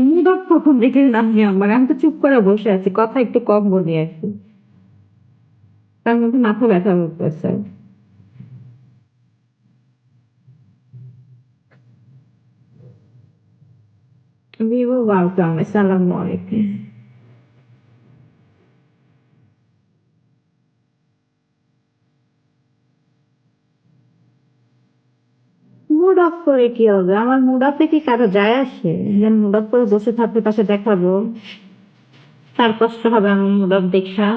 মুডক কখন দেখে নামি আমার, আমি তো চুপ করে বসে আছি, কথা একটু কম বলি আর কি। তার মধ্যে মাথা ব্যথা করতেছে। ভিভো ওয়েলকাম, আসসালামু আলাইকুম। মুড অফ করে কি হবে? আমার মুড অফে কি কারো যায় আসে? যে মুড অফ করে বসে থাকবে পাশে দেখাবো, তার কষ্ট হবে আমার মুড অফ দেখা।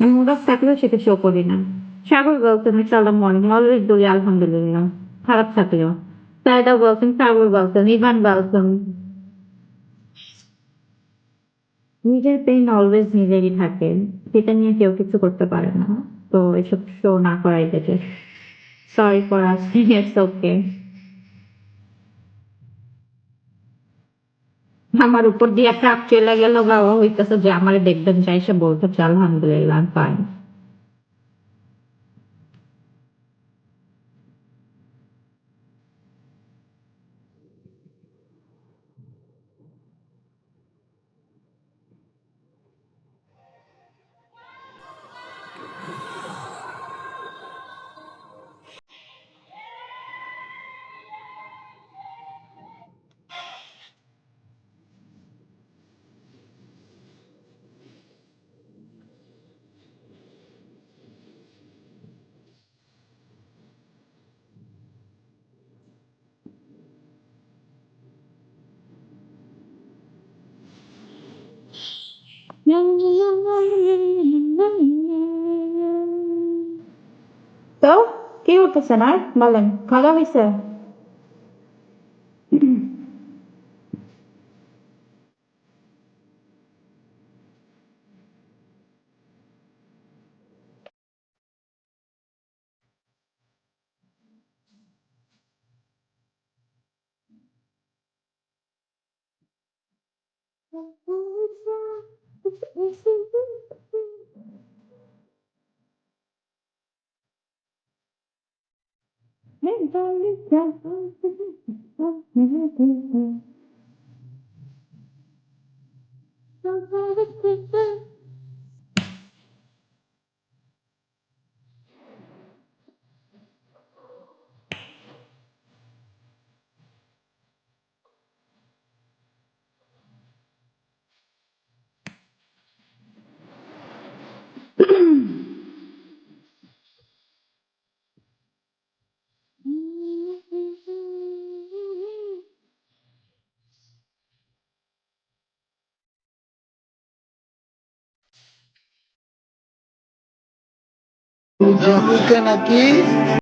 মুড অফ থাকলেও সেটা শো করি না। সাগর বলতেন আসসালামু আলাইকুম, অলওয়েজ বলি আলহামদুলিল্লাহ। খারাপ থাকলেও সাইদা বলতেন, সাগর বলতেন, ইভান বলতেন। নিজের পেইন অলওয়েজ নিজেরই থাকে, সেটা নিয়ে কেউ কিছু করতে পারে না। তো এসব শো না করাই better. Sorry for asking, it's okay. আমার উপর দিয়ে ট্রাক চলে গেল, বাবা হইতেছে যে আমার দেখবেন চাই, সে বলতেছে আলহামদুলিল্লাহ ফাইন। তো কি উঠতেছেন আর বলেন, খাওয়া হয়েছে? জাহুকে নাকি